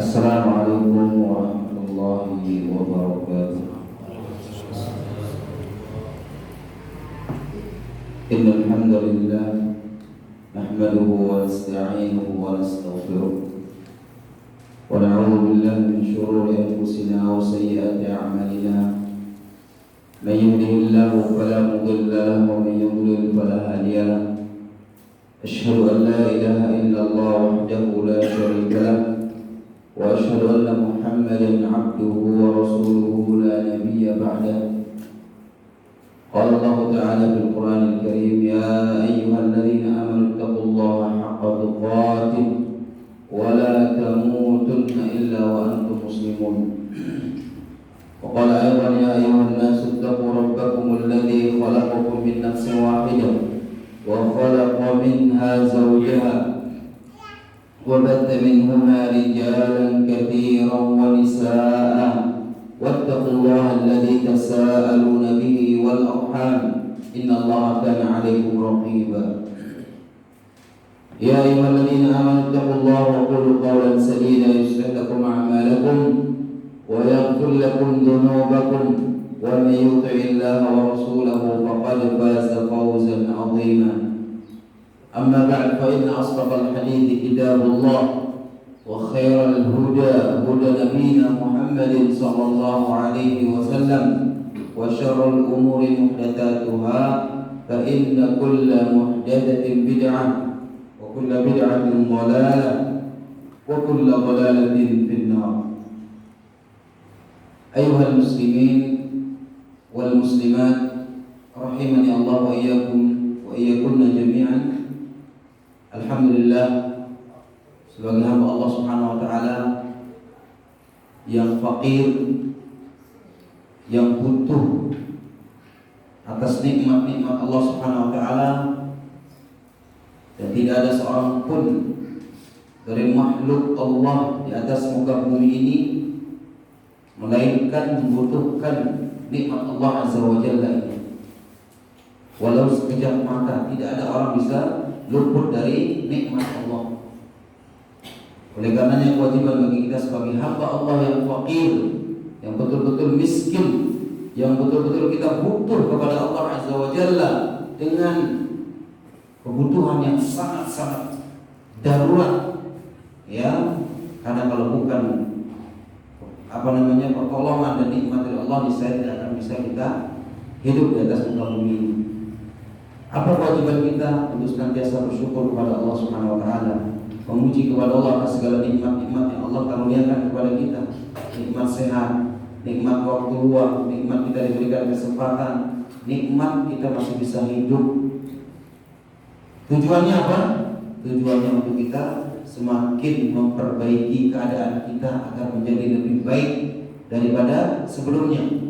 Assalamualaikum warahmatullahi wabarakatuh. Innal hamdalillah nahmaduhu wa nasta'inuhu wa nastaghfiruh wa na'udzu billahi min shururi anfusina wa sayyiati a'malina. Man yahdihillahu fala mudilla lahu wa man yudlil fala hadiya lahu. Asyhadu an la ilaha illallah wahdahu la syarika lahu وأشهد أن محمدا عبده ورسوله لا نبي بعده. قال الله تعالى في القرآن الكريم يا أيها الذين آمنوا اتقوا الله حق تقاته ولا تموتن إلا وأنتم مسلمون. وقال أيضا يا أيها الناس اتقوا ربكم الذي خلقكم من نفس واحدة وخلق منها زوجها وبث منهما رجالا كثيرا ونساء واتقوا الله الذي تساءلون به والأرحام إن الله كان عليكم رقيبا. يا أيها الذين آمنوا اتقوا الله وقولوا قولا سديدا يصلح لكم أعمالكم ويغفر لكم ذنوبكم ومن يطع الله ورسوله فقد فاز فوزا عظيما. أما بعد فإن أصدق الحديث كتاب الله وخير الهدى هدى نبينا محمد صلى الله عليه وسلم وشر الأمور محدثاتها فإن كل محدثة بدعة وكل بدعة ضلالة وكل ضلالة في النار. أيها المسلمين والمسلمات رحمني الله وإياكم وإياكن جميعا. Alhamdulillah, sebagai hamba Allah Subhanahu wa taala yang fakir, yang butuh atas nikmat-nikmat Allah Subhanahu wa taala, dan tidak ada seorang pun dari makhluk Allah di atas muka bumi ini melainkan membutuhkan nikmat Allah Azza wa Jalla ini. Walau sekejap mata tidak ada orang bisa luput dari nikmat Allah. Oleh karenanya kewajiban bagi kita sebagai hamba Allah yang fakir, yang betul-betul miskin, yang betul-betul kita butuh kepada Allah Azza wa Jalla dengan kebutuhan yang sangat-sangat darurat, ya. Karena kalau bukan pertolongan dan nikmat dari Allah, niscaya tidak akan bisa kita hidup di atas muka bumi ini. Apa kewajiban kita? Untuk senantiasa bersyukur kepada Allah Subhanahu wa taala, memuji kepada Allah atas segala nikmat-nikmat yang Allah karuniakan kepada kita. Nikmat sehat, nikmat waktu luang, nikmat kita diberikan kesempatan, nikmat kita masih bisa hidup. Tujuannya apa? Tujuannya untuk kita semakin memperbaiki keadaan kita agar menjadi lebih baik daripada sebelumnya.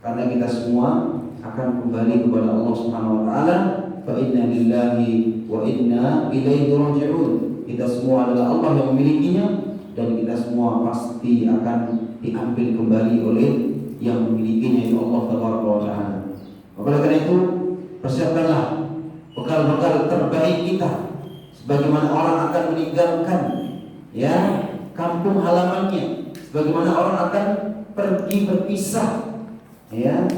Karena kita semua akan kembali kepada Allah Subhanahu wa taala. Fa inna lillahi wa inna ilaihi raji'un. Kita semua adalah Allah yang memilikinya dan kita semua pasti akan diambil kembali oleh yang memilikinya, yaitu Allah Tabaraka wa taala. Oleh karena itu, persiapkanlah bekal-bekal terbaik kita. Sebagaimana orang akan meninggalkan kampung halamannya, sebagaimana orang akan pergi berpisah,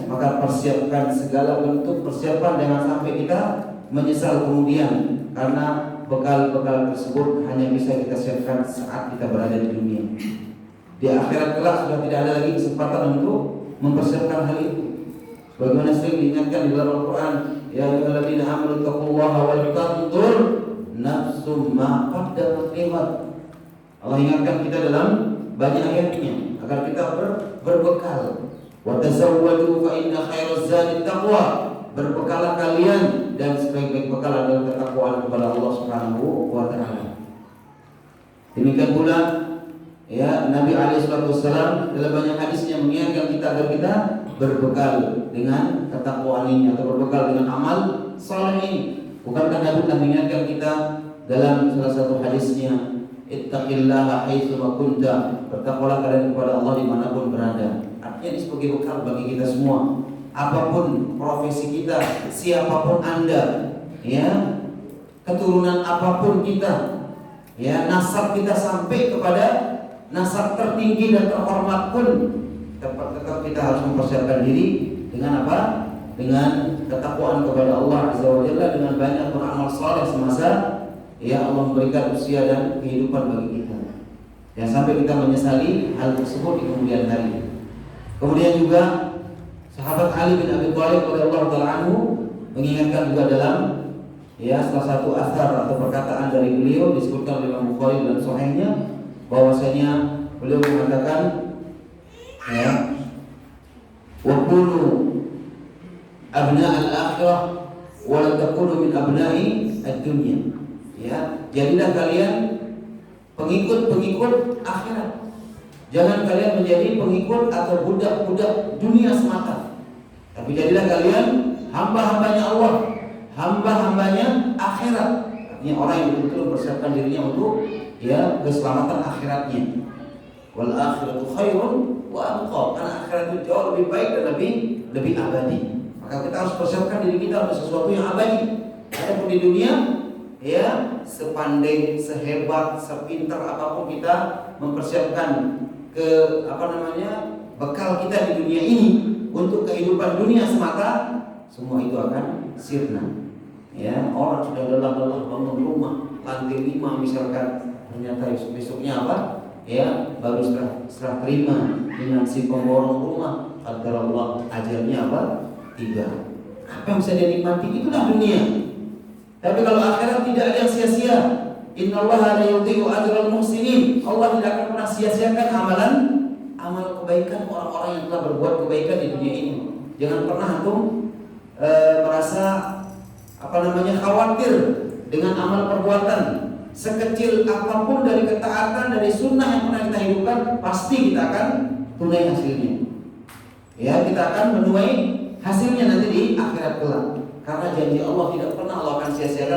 maka persiapkan segala bentuk persiapan jangan sampai kita menyesal kemudian, karena bekal-bekal tersebut hanya bisa kita siapkan saat kita berada di dunia. Di akhirat kelak sudah tidak ada lagi kesempatan untuk mempersiapkan hal itu. Bagaimana sering diingatkan di dalam Al-Quran, ya ayyuhalladzina amanu taqullaha wal tanzur nafsum ma qaddamat lighad. Allah ingatkan kita dalam banyak ayatnya agar kita berbekal. Wa tazawwadu fa inna khairaz zadi taqwa. Berbekalah kalian dan sebaik-baik bekal adalah ketakwaan kepada Allah Subhanahu wa taala. Demikian pula Nabi alaihi wasallam dalam banyak hadisnya mengingatkan kita agar kita berbekal dengan ketakwaan ini atau berbekal dengan amal saleh ini. Bukankah Nabi telah mengingatkan kita dalam salah satu hadisnya, ittaqillaha haitsu ma kunta, bertakwalah kalian kepada Allah dimanapun berada. Artinya ini sebagai bekal bagi kita semua. Apapun profesi kita, siapapun Anda, keturunan apapun kita, nasab kita sampai kepada nasab tertinggi dan terhormat pun tetap kita harus mempersiapkan diri dengan apa? Dengan ketakwaan kepada Allah Azza wa Jalla, dengan banyak beramal saleh semasa ya Allah memberikan usia dan kehidupan bagi kita. Jangan sampai kita menyesali hal tersebut di kemudian hari. Kemudian juga sahabat Ali bin Abi Thalib radhiyallahu taala anhu mengingatkan juga dalam ya salah satu asar atau perkataan dari beliau disebutkan oleh Imam Bukhari dalam sahihnya bahwasanya beliau mengatakan ya wa kunu abna al-akhirah wa la takunu min abna'i ad-dunya. Ya, jadilah kalian pengikut-pengikut akhirat. Jangan kalian menjadi pengikut atau budak-budak dunia semata. Tapi jadilah kalian hamba-hambanya Allah, hamba-hambanya akhirat. Artinya orang yang betul-betul mempersiapkan dirinya untuk ya keselamatan akhiratnya. Wal akhiratu khairun wa abqa. Karena akhirat itu jauh lebih baik dan lebih abadi. Maka kita harus persiapkan diri kita untuk sesuatu yang abadi. Adapun di dunia ya sepandai, sehebat, sepintar apapun kita mempersiapkan bekal kita di dunia ini untuk kehidupan dunia semata, semua itu akan sirna. Ya, orang sudah lelah-lelah bangun rumah lantai 5 misalkan, ternyata besoknya apa? Ya, baru setelah terima dengan si pemborong rumah, qadarullah ajalnya apa? Tiba. Apa yang bisa dia nikmati? Itulah dunia. Tapi kalau akhirat tidak ada yang sia-sia. Innallaha la yudhi'u ajral muhsinin. Allah tidak akan pernah sia-siakan amal kebaikan orang-orang yang telah berbuat kebaikan di dunia ini. Jangan pernah antum merasa khawatir dengan amal perbuatan. Sekecil apapun dari ketaatan, dari sunnah yang pernah kita hidupkan, pasti kita akan tunai hasilnya. Ya, kita akan menuai hasilnya nanti di akhirat kelak. Karena janji Allah tidak pernah Allah akan sia-siakan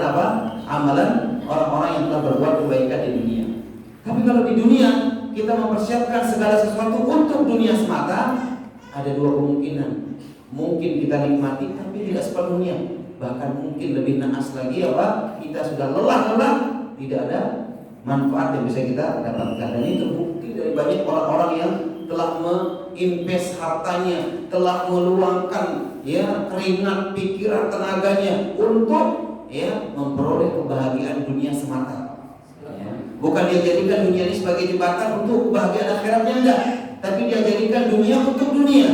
amalan orang-orang yang telah berbuat kebaikan di dunia. Tapi kalau di dunia kita mempersiapkan segala sesuatu untuk dunia semata, ada dua kemungkinan. Mungkin kita nikmati tapi tidak sepenuhnya. Bahkan mungkin lebih naas lagi kita sudah lelah-lelah, tidak ada manfaat yang bisa kita dapatkan. Dan ini terbukti dari banyak orang-orang yang telah menginvest hartanya, telah meluangkan keringat, pikiran, tenaganya untuk memperoleh kebahagiaan dunia semata. Bukan dia jadikan dunia ini sebagai jembatan untuk kebahagiaan akhiratnya, enggak, tapi dia jadikan dunia untuk dunia.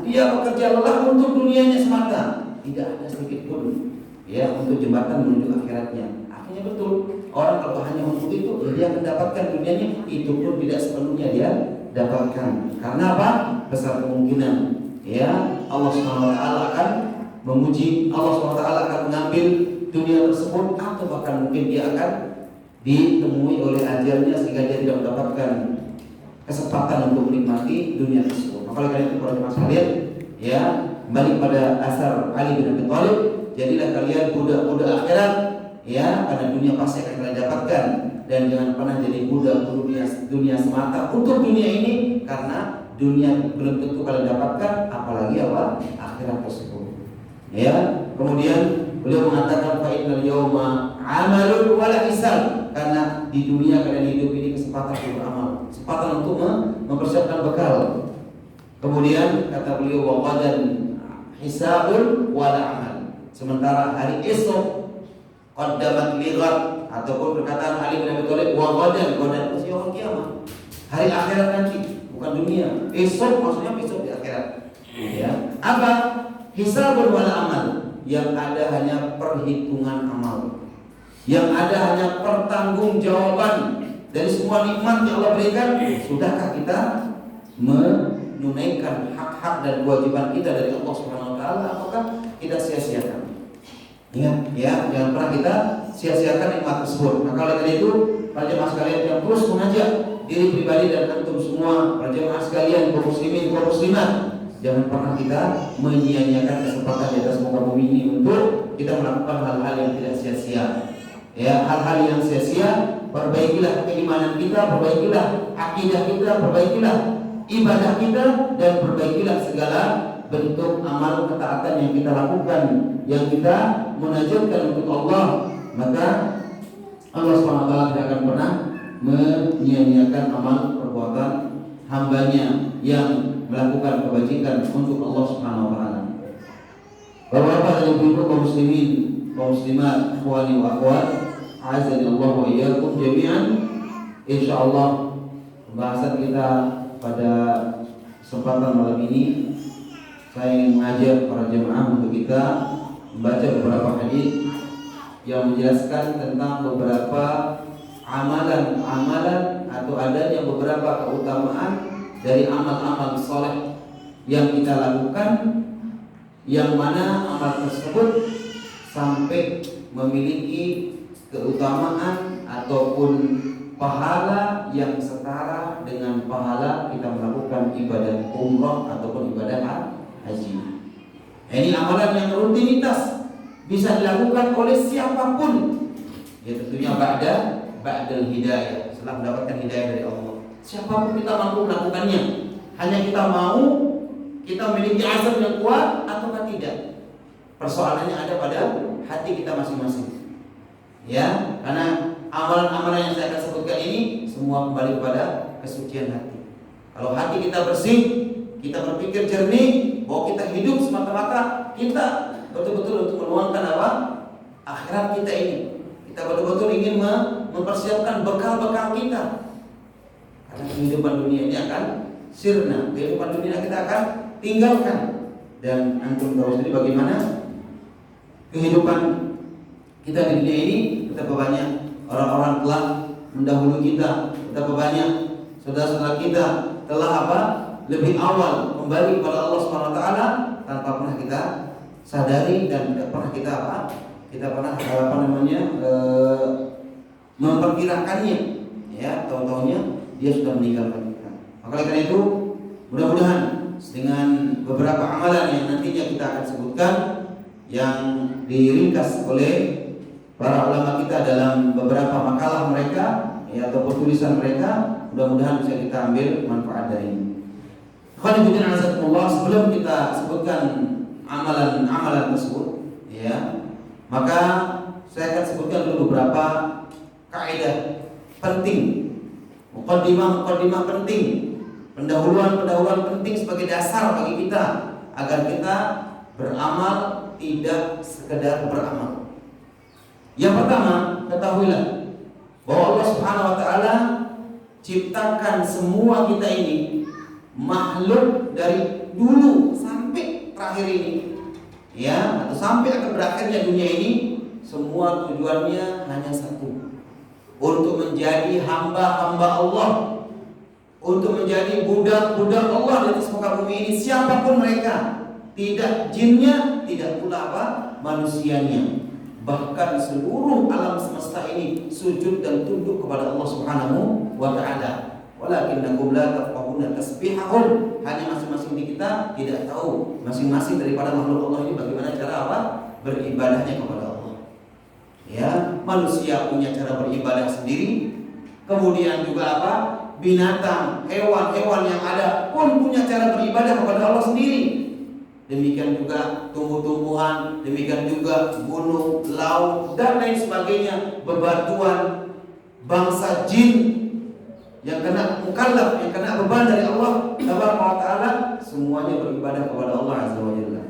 Dia bekerja lelah untuk dunianya semata, tidak ada sedikit pun untuk jembatan menuju akhiratnya. Akhirnya betul, orang kalau hanya untuk itu, dia akan dapatkan dunianya, itu pun tidak sepenuhnya dia dapatkan. Karena apa? Besar kemungkinan Allah SWT akan memuji, Allah SWT akan mengambil dunia tersebut, atau bahkan mungkin dia akan ditemui oleh ajalnya sehingga dia tidak mendapatkan kesempatan untuk menikmati dunia tersebut. Maka oleh karena itu para jemaah sekalian, kembali pada asar Ali bin Abi Thalib, jadilah kalian budak-budak akhirat, karena dunia pasti akan kalian dapatkan, dan jangan pernah jadi budak dunia semata untuk dunia ini, karena dunia belum tentu kalian dapatkan, apalagi akhirat tersebut. Kemudian beliau mengatakan fa innal yawma amalun wala hisab, karena di dunia kalian hidup ini kesempatan untuk beramal, kesempatan untuk mempersiapkan bekal. Kemudian kata beliau wa qadan hisabun wala amal, sementara hari esok qaddamat ligat, ataupun perkataan Ali bin Abi Thalib wa qadan itu yaumul kiamah, hari akhirat nanti, bukan dunia. Esok maksudnya besok di akhirat. Apa? Hisabun wala amal, yang ada hanya perhitungan amal, yang ada hanya pertanggungjawaban dari semua nikmat yang Allah berikan. Sudahkah kita menunaikan hak-hak dan kewajiban kita dari Allah Subhanahu wa taala, ataukah kita sia-siakan? Ingat jangan pernah kita sia-siakan nikmat tersebut. Maka oleh itu, para jemaah sekalian yang terus mengajak diri pribadi dan antum semua, para jemaah sekalian, kaum muslimin, kaum muslimat, jangan pernah kita menyia-nyiakan kesempatan di atas muka bumi ini untuk kita melakukan hal-hal yang tidak sia-sia. Hal-hal yang sia-sia, perbaikilah keimanan kita, perbaikilah akidah kita, perbaikilah ibadah kita, dan perbaikilah segala bentuk amal ketaatan yang kita lakukan, yang kita munajatkan untuk Allah. Maka Allah SWT tidak akan pernah menyia-nyiakan amal perbuatan hambanya yang melakukan kebajikan untuk Allah Subhanahu wa taala. Bapak-bapak dan ibu-ibu kaum muslimin, kaum muslimat, ikhwani wa akhwat, azza Allah wa iyyakum jami'an. Insyaallah pembahasan kita pada kesempatan malam ini saya ingin mengajak para jemaah untuk kita membaca beberapa hadis yang menjelaskan tentang beberapa amalan-amalan atau adanya beberapa keutamaan dari amal-amal soleh yang kita lakukan, yang mana amal tersebut sampai memiliki keutamaan ataupun pahala yang setara dengan pahala kita melakukan ibadah umrah ataupun ibadah haji. Ini amalan yang rutinitas bisa dilakukan oleh siapapun, ya tentunya ba'dal hidayah, setelah mendapatkan hidayah dari Allah. Siapapun kita mampu melakukannya, hanya kita mau, kita memiliki azam yang kuat ataukah tidak. Persoalannya ada pada hati kita masing-masing. Ya, karena amalan-amalan yang saya akan sebutkan ini semua kembali kepada kesucian hati. Kalau hati kita bersih, kita berpikir jernih, bahwa kita hidup semata-mata kita betul-betul untuk meluangkan apa? Akhirat kita ini. Kita betul-betul ingin mempersiapkan bekal-bekal kita. Karena kehidupan dunia ini akan sirna, kehidupan dunia kita akan tinggalkan. Dan antum tahu sendiri bagaimana kehidupan kita di dunia ini. Betapa banyak orang-orang telah mendahului kita, betapa banyak saudara-saudara kita telah apa? Lebih awal kembali kepada Allah Subhanahu wa taala tanpa pernah kita sadari dan tidak pernah kita apa? Kita pernah memperkirakannya. Ya, tahu-tahunya dia sudah meninggalkan kita. Maka karena itu mudah-mudahan dengan beberapa amalan yang nantinya kita akan sebutkan yang diringkas oleh para ulama kita dalam beberapa makalah mereka, ya, ataupun tulisan mereka, mudah-mudahan bisa kita ambil manfaat dari ini. Khairuddin azakumullah, sebelum kita sebutkan amalan-amalan tersebut, ya, maka saya akan sebutkan dulu beberapa kaidah penting, muqaddimah penting, pendahuluan penting sebagai dasar bagi kita agar kita beramal tidak sekedar beramal. Yang pertama, ketahuilah bahwa Allah Subhanahu wa taala ciptakan semua kita ini makhluk dari dulu sampai terakhir ini, ya, atau sampai akan berakhirnya dunia ini, semua tujuannya hanya satu, untuk menjadi hamba-hamba Allah, untuk menjadi budak-budak Allah di atas muka bumi ini, siapapun mereka, tidak jinnya, tidak pula apa manusianya. Bahkan seluruh alam semesta ini sujud dan tunduk kepada Allah Subhanahu wa taala. Walakinnakum la tafqahuna tasbihahum, hanya masing-masing di kita tidak tahu masing-masing daripada makhluk Allah ini bagaimana cara apa? Beribadahnya kepada Allah. Ya, manusia punya cara beribadah sendiri. Kemudian juga apa? Binatang, hewan-hewan yang ada pun punya cara beribadah kepada Allah sendiri. Demikian juga tumbuh-tumbuhan, demikian juga gunung, laut, dan lain sebagainya, bebatuan, bangsa jin yang kena mukallaf, yang kena beban dari Allah Taala, semuanya beribadah kepada Allah Azza wa Jalla.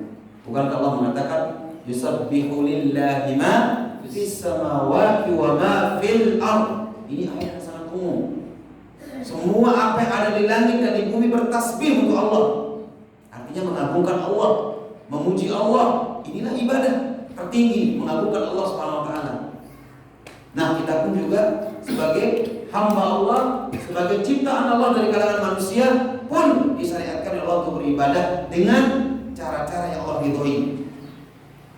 Bukankah Allah mengatakan yusabbihu lillahi ma fis samawati wa ma fil ard. Ini ayat yang sangat umum. Semua apa yang ada di langit dan di bumi bertasbih untuk Allah. Artinya mengagungkan Allah, memuji Allah. Inilah ibadah tertinggi, mengagungkan Allah Subhanahu wa taala. Nah, kita pun juga sebagai hamba Allah, sebagai ciptaan Allah dari kalangan manusia pun disyariatkan oleh Allah untuk beribadah dengan cara-cara yang Allah ridhoi.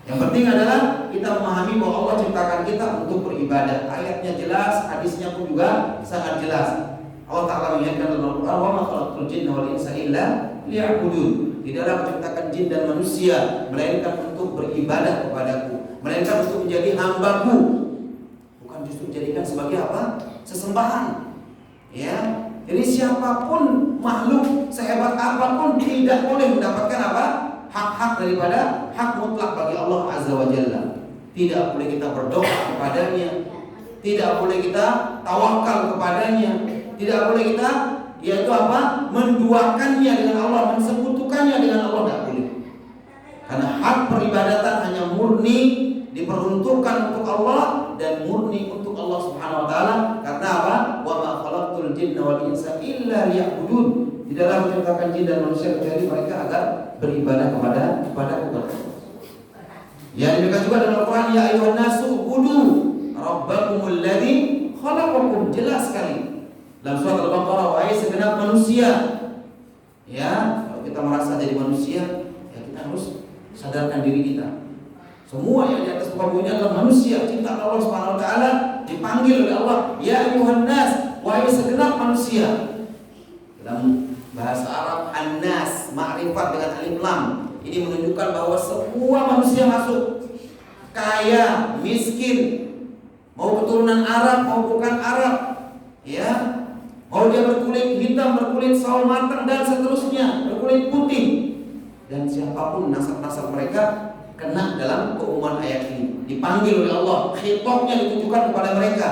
Yang penting adalah kita memahami bahwa Allah ciptakan kita untuk beribadah. Ayatnya jelas, hadisnya pun juga sangat jelas. Allah Ta'ala mengingatkan dalam Al-Quran, wa ma khalaqtul jinna wal insa illa liya'budun. Tidaklah menciptakan jin dan manusia melainkan untuk beribadah kepadaku, melainkan untuk menjadi hambaku, bukan justru dijadikan sebagai apa? Sesembahan. Ya, jadi siapapun makhluk sehebat apapun tidak boleh mendapatkan apa? Hak-hak daripada hak mutlak bagi Allah Azza wa Jalla. Tidak boleh kita berdoa kepadanya, tidak boleh kita tawakal kepadanya, tidak boleh kita yaitu apa? Menduakannya dengan Allah, mensekutukannya dengan Allah, tidak boleh. Karena hak peribadatan hanya murni diperuntukkan untuk Allah dan murni untuk Allah Subhanahu wa taala. Karena apa? Wa ma khalaqtul jinna wal insa illa liya'budun. Tidaklah menciptakan jin dan manusia kecuali mereka agar beribadah kepada Allah. Ya, demikian juga dalam Al-Quran, ya ayuhan nasu ubudu rabbakumul ladzi khalaqakum, jelas sekali dalam surat Al-Baqarah, wahai segenap manusia. Ya, kalau kita merasa jadi manusia, ya kita harus sadarkan diri kita. Semua yang di atas muka bumi adalah manusia, ciptaan Allah Subhanahu wa taala, dipanggil oleh Allah, ya ayuhan nas, wahai segenap manusia. Dalam bahasa Arab, an-nas ma'rifat dengan alif lam. Ini menunjukkan bahwa semua manusia masuk, kaya, miskin, mau keturunan Arab, mau bukan Arab, ya, mau dia berkulit hitam, berkulit sawo matang dan seterusnya, berkulit putih, dan siapapun nasab-nasab mereka kena dalam keumuman ayat ini. Dipanggil oleh Allah, khitabnya ditujukan kepada mereka.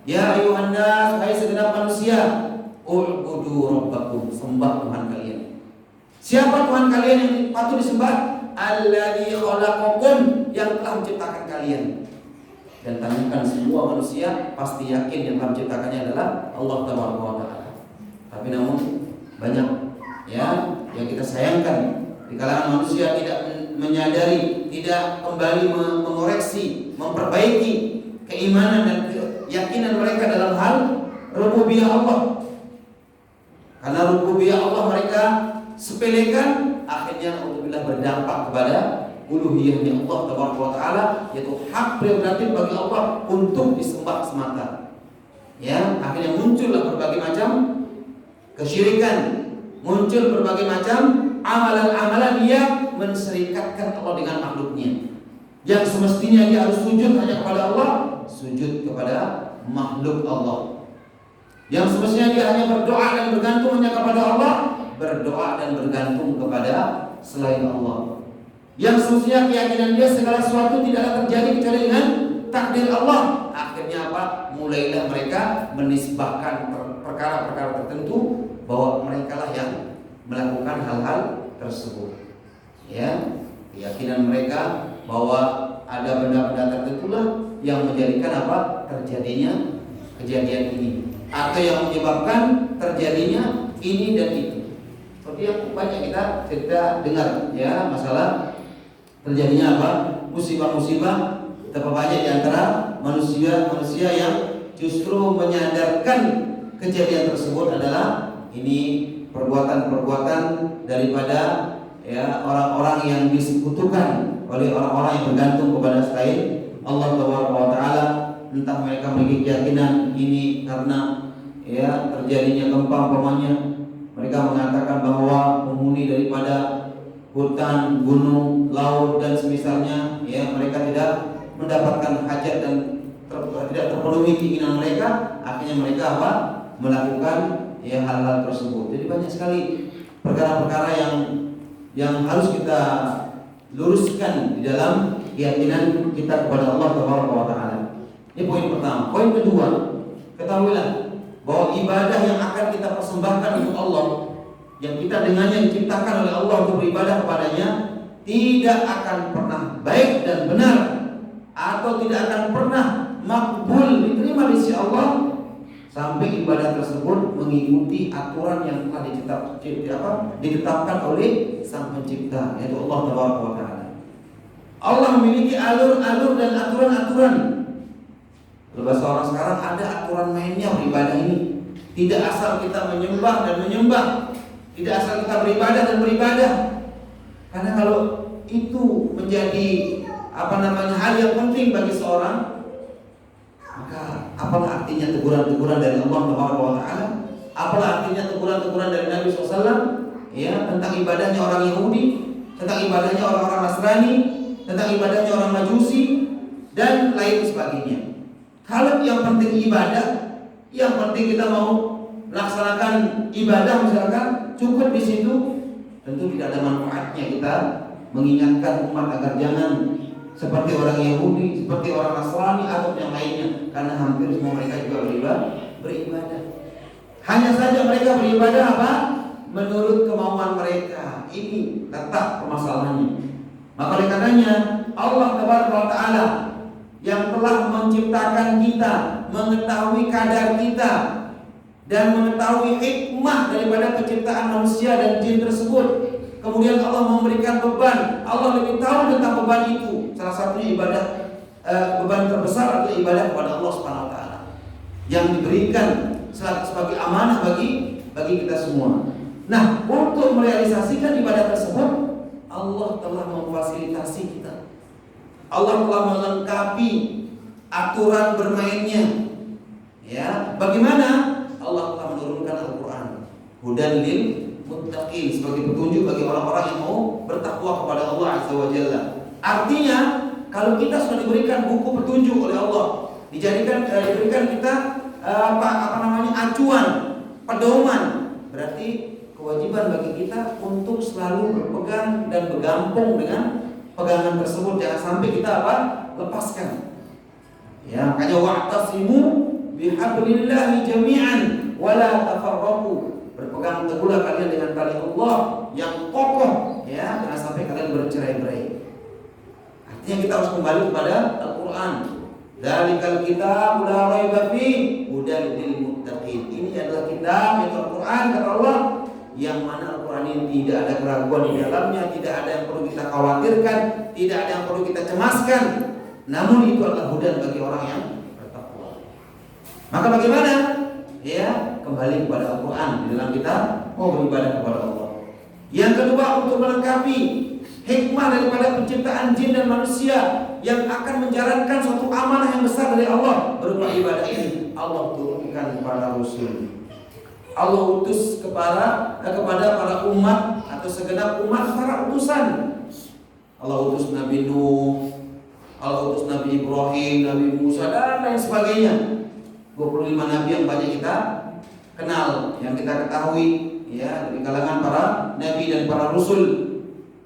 Ya ayuhan nas, hai segenap manusia, u'budu rabbakum, sembah Tuhan kalian. Siapa Tuhan kalian yang patut disembah? Alladzi khalaqakum, yang telah menciptakan kalian. Dan tanyakan semua manusia pasti yakin yang telah menciptakannya adalah Allah Taala. Tapi namun banyak ya yang kita sayangkan di kalangan manusia tidak menyadari, tidak kembali mengoreksi, memperbaiki keimanan dan keyakinan mereka dalam hal rububiyah Allah. Karena rububiyah Allah mereka sepelekan, akhirnya alhamdulillah berdampak kepada uluhiyahnya Allah Taala, yaitu hak prerogatif bagi Allah untuk disembah semata. Ya, akhirnya muncullah berbagai macam kesyirikan, muncul berbagai macam amalan-amalan yang menserikatkan Allah dengan makhluknya. Yang semestinya dia harus sujud hanya kepada Allah, sujud kepada makhluk Allah. Yang semestinya dia hanya berdoa dan bergantung hanya kepada Allah, berdoa dan bergantung kepada selain Allah. Yang semestinya keyakinan dia segala sesuatu tidaklah terjadi kecuali dengan takdir Allah. Akhirnya apa? Mulailah mereka menisbahkan perkara-perkara tertentu bahwa mereka lah yang melakukan hal-hal tersebut. Ya, keyakinan mereka bahwa ada benda-benda tertentu lah yang menjadikan apa? Terjadinya kejadian ini, atau yang menyebabkan terjadinya ini dan itu. Seperti yang banyak kita dengar ya, masalah terjadinya apa? Musibah-musibah betapa banyak di antara manusia yang justru menyadarkan kejadian tersebut adalah ini perbuatan-perbuatan daripada ya orang-orang yang disekutukan oleh orang-orang yang bergantung kepada selain Allah Taala. Entah mereka memiliki keyakinan ini karena ya terjadinya gempa umpamanya, mereka mengatakan bahwa penghuni daripada hutan, gunung, laut dan semisalnya ya mereka tidak mendapatkan hajat dan tidak terpenuhi keinginan mereka. Akhirnya mereka apa? Melakukan ya hal-hal tersebut. Jadi banyak sekali perkara-perkara yang harus kita luruskan di dalam keyakinan kita kepada Allah Taala. Ini poin pertama. Poin kedua, ketahuilah bahwa ibadah yang akan kita persembahkan untuk Allah, yang kita dengannya diciptakan oleh Allah untuk beribadah kepadanya, tidak akan pernah baik dan benar, atau tidak akan pernah makbul, diterima di sisi Allah, sampai ibadah tersebut mengikuti aturan yang telah ditetapkan oleh Sang Pencipta, yaitu Allah Taala. Allah memiliki alur-alur dan aturan-aturan. Bahasa orang sekarang ada aturan mainnya beribadah ini. Tidak asal kita menyembah dan menyembah, tidak asal kita beribadah dan beribadah. Karena kalau itu menjadi hal yang penting bagi seorang, maka apalah artinya teguran-teguran dari Allah Taala? Apalah artinya teguran-teguran dari Nabi SAW ya tentang ibadahnya orang Yahudi, tentang ibadahnya orang-orang Nasrani, tentang ibadahnya orang Majusi dan lain sebagainya. Kalau yang penting ibadah, yang penting kita mau melaksanakan ibadah misalkan, cukup di situ, tentu tidak ada manfaatnya kita mengingatkan umat agar jangan seperti orang Yahudi, seperti orang Nasrani atau yang lainnya. karena hampir semua mereka juga beribadah. Hanya saja mereka beribadah apa? Menurut kemauan mereka. Ini letak permasalahannya. Maka oleh karenanya Allah Taala yang telah menciptakan kita, mengetahui kadar kita, dan mengetahui hikmah daripada penciptaan manusia dan jin tersebut. Kemudian Allah memberikan beban. Allah lebih tahu tentang beban itu. Salah satunya ibadah, beban terbesar adalah ibadah kepada Allah Subhanahu wa taala yang diberikan sebagai amanah bagi kita semua. Nah, untuk merealisasikan ibadah tersebut, Allah telah memfasilitasi kita. Allah telah melengkapi aturan bermainnya. Ya, bagaimana? Allah telah menurunkan Al-Quran, hudan lil muttaqin, sebagai petunjuk bagi orang-orang yang mau bertakwa kepada Allah Azza wa Jalla. Artinya, kalau kita sudah diberikan buku petunjuk oleh Allah, diberikan kita acuan, pedoman, berarti kewajiban bagi kita untuk selalu berpegang dan bergantung dengan pegangan tersebut. Jangan sampai kita lepaskan. Ya, makanya wa'tasimu bihablillahi jami'an wala tafarraqu. Berpegang teguhlah kalian dengan tali Allah yang kokoh, ya, jangan sampai kalian bercerai-berai. Artinya kita harus kembali kepada Al-Qur'an. Dzalikal kitab la raiba fihi hudan lil muttaqin. Ini adalah kitab, yaitu Al-Qur'an, kata Allah, yang mana Al-Quran ini tidak ada keraguan di dalamnya, tidak ada yang perlu kita khawatirkan, tidak ada yang perlu kita cemaskan. Namun itu adalah hudan bagi orang yang bertakwa. Maka bagaimana? Ya, kembali kepada Al-Quran di dalam kita mau beribadah kepada Allah. Yang kedua, untuk melengkapi hikmah daripada penciptaan jin dan manusia yang akan menjalankan suatu amanah yang besar dari Allah berupa ibadah ini, Allah turunkan para rasul. Allah utus kepada para umat atau segenap umat para utusan. Allah utus Nabi Nuh, Allah utus Nabi Ibrahim, Nabi Musa, dan lain sebagainya. 25 nabi yang banyak kita kenal, yang kita ketahui, ya, dari kalangan para nabi dan para rasul,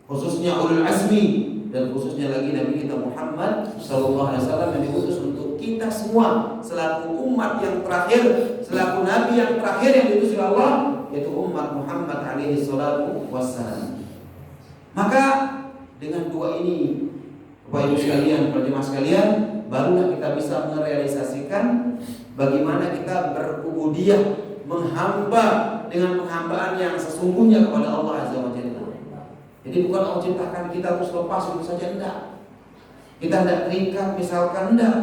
khususnya ulul azmi, dan khususnya lagi Nabi kita Muhammad sallallahu alaihi wasallam yang diutus untuk kita semua selaku umat yang terakhir, selaku nabi yang terakhir yang diutus oleh Allah, yaitu umat Muhammad alaihi salatu wassalam. Maka dengan dua ini, Bapak Ibu sekalian, para jemaah sekalian, barulah kita bisa merealisasikan bagaimana kita berubudiyah, menghamba dengan penghambaan yang sesungguhnya kepada Allah Azza wa Jalla. Jadi bukan Allah ciptakan kita terus lepas itu saja, enggak. Kita tidak terikat misalkan, enggak.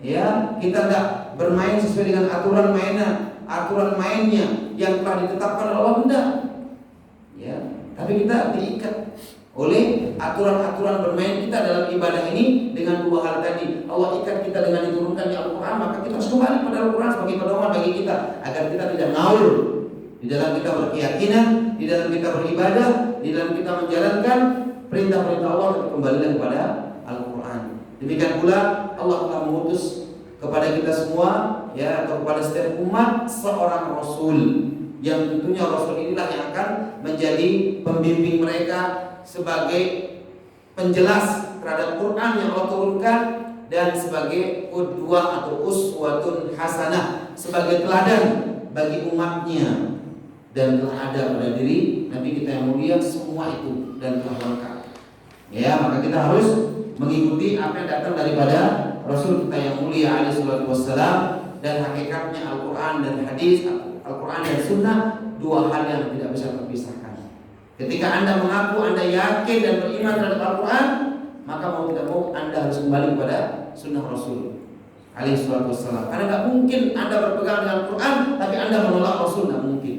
Ya, kita tidak bermain sesuai dengan aturan mainnya yang telah ditetapkan oleh Allah, enggak. Ya, tapi kita diikat oleh aturan-aturan bermain kita dalam ibadah ini dengan dua hal tadi. Allah ikat kita dengan diturunkan di Al-Quran, maka kita harus kembali pada Al-Quran sebagai pedoman bagi kita agar kita tidak ngawur di dalam kita berkeyakinan, di dalam kita beribadah, di dalam kita menjalankan perintah-perintah Allah, kita kembali kepada Al-Quran. Demikian pula Allah telah mengutus kepada kita semua, ya, atau kepada setiap umat seorang Rasul, yang tentunya Rasul inilah yang akan menjadi pembimbing mereka sebagai penjelas terhadap Quran yang Allah turunkan, dan sebagai qudwah atau uswatun hasanah, sebagai teladan bagi umatnya. Dan telah ada pada diri Nabi kita yang mulia semua itu dan telah lengkap. Ya, maka kita harus mengikuti apa yang datang daripada Rasul kita yang mulia alaihi salatu wassalam. Dan hakikatnya Al-Quran dan hadis, Al-Quran dan Sunnah, dua hal yang tidak bisa terpisahkan. Ketika Anda mengaku Anda yakin dan beriman terhadap Al-Quran, maka mau tidak mau Anda harus kembali kepada Sunnah Rasul alaihi salatu wassalam. Karena tidak mungkin Anda berpegang dengan Al-Quran tapi Anda menolak Rasul, tidak mungkin.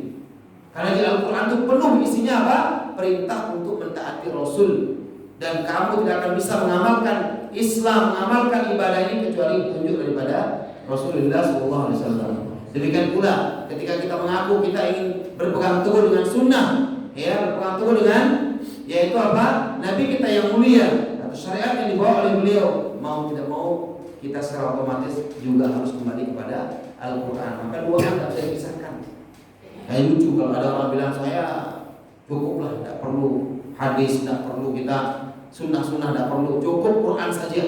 Karena di Al-Quran itu penuh isinya apa? Perintah untuk mentaati Rasul. Dan kamu tidak akan bisa mengamalkan Islam, mengamalkan ibadah ini kecuali petunjuk daripada Rasulullah SAW. Demikian pula ketika kita mengaku kita ingin berpegang teguh dengan sunnah, ya, berpegang teguh dengan, yaitu apa? Nabi kita yang mulia atau syariat yang dibawa oleh beliau, mau tidak mau kita secara otomatis juga harus kembali kepada Al-Quran. Maka dua hal tidak bisa dipisahkan. Kayak lucu kalau ada orang bilang saya cukuplah, tidak perlu hadis, tidak perlu kita sunnah tidak perlu, cukup Quran saja,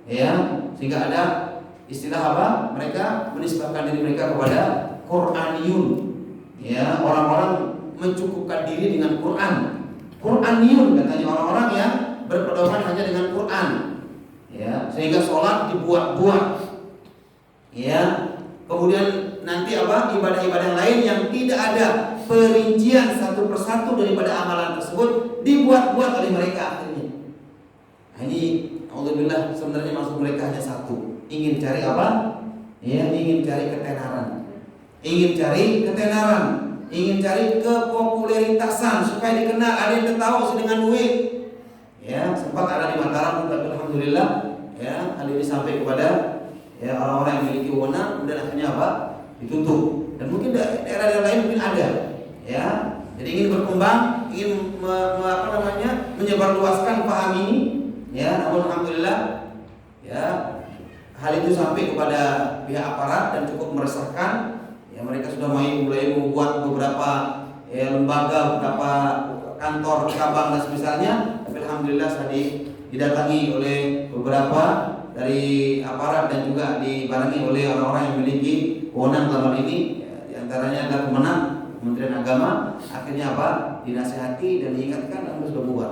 ya, sehingga ada istilah apa? Mereka menisbahkan diri mereka kepada Quraniyun. Ya, orang-orang mencukupkan diri dengan Quran. Quraniyun katanya orang-orang yang berpedoman hanya dengan Quran. Ya, sehingga sholat dibuat-buat. Ya, kemudian nanti apa? Ibadah-ibadah lain yang tidak ada perincian satu persatu daripada amalan tersebut dibuat-buat oleh mereka akhirnya. Nah, ini alhamdulillah sebenarnya maksud mereka hanya satu, ingin cari apa? Ya, ingin cari ketenaran. Ingin cari kepopuleritasan supaya dikenal, ada yang ketawa dengan duit. Ya, sempat ada di Mataram, tapi alhamdulillah ya, hal ini sampai kepada ya orang-orang yang memiliki wewenang, kemudian akhirnya apa? Ditutup. Dan mungkin daerah-daerah lain mungkin ada. Ya, jadi ingin berkembang, ingin menyebarluaskan paham ini. Ya, namun alhamdulillah ya hal itu sampai kepada pihak aparat dan cukup meresahkan. Ya, mereka sudah mulai membuat beberapa lembaga, beberapa kantor cabang dan semisalnya. Tapi alhamdulillah tadi didatangi oleh beberapa dari aparat dan juga dibarengi oleh orang-orang yang memiliki wewenang dalam ini. Ya, di antaranya adalah Kementerian Agama. Akhirnya apa? Dinasihati dan diingatkan dan sudah bubar.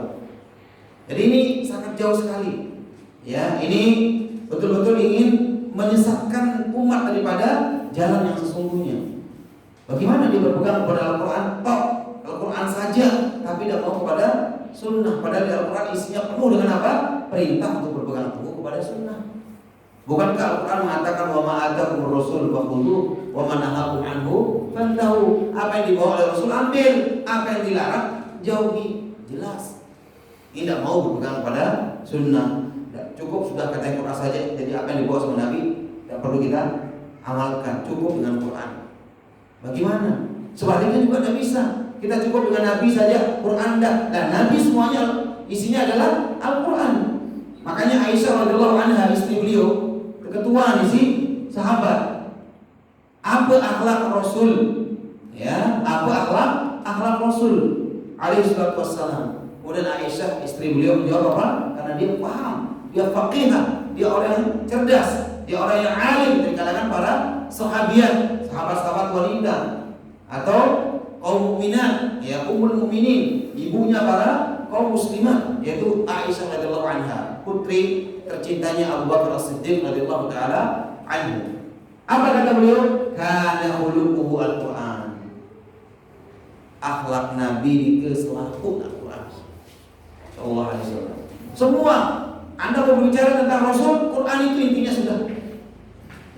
Jadi ini sangat jauh sekali. Ya, ini betul-betul ingin menyesatkan umat daripada jalan yang sesungguhnya. Bagaimana dia berpegang kepada Al-Quran tok, Al-Quran saja, tapi tidak mau kepada sunnah. Padahal di Al-Quran isinya penuh dengan apa? Perintah untuk berpegang teguh kepada sunnah. Bukankah Al-Quran mengatakan wa ma atakumur rasul fakhudhu wa ma nahakum anhu fantahu. Apa yang dibawa oleh Rasul ambil, apa yang dilarang jauhi. Jelas. Tidak mau berpegang pada sunnah. Cukup sudah kata Quran saja. Jadi apa yang dibawa sama Nabi tidak perlu kita amalkan, cukup dengan Quran. Bagaimana? Sebaliknya juga tidak bisa. Kita cukup dengan Nabi saja, Quran dah. Dan Nabi semuanya isinya adalah Al-Quran. Makanya Aisyah radhiyallahu anha, istri beliau, keketuaan isi sahabat. Apa akhlak Rasul? Ya, apa akhlak Rasul alaihi salatu wassalam. Kemudian Aisyah istri beliau menjawab apa? Karena dia paham, dia faqihah, dia orang yang cerdas, dia orang yang alim dari kalangan para sahabiat, sahabat-sahabat wanita atau kaum mukminat, ya ummul mukminin, ibunya para kaum muslimat, yaitu Aisyah radhiyallahu anha, putri tercintanya Abu Bakar As-Siddiq radhiyallahu taala anhu. Apa kata beliau? Kana khuluquhu Al-Quran. Akhlak Nabi itu selaku Al-Quran. Sallallahu alaihi wasallam. Semua Anda mau berbicara tentang Rasul, Quran itu intinya sudah.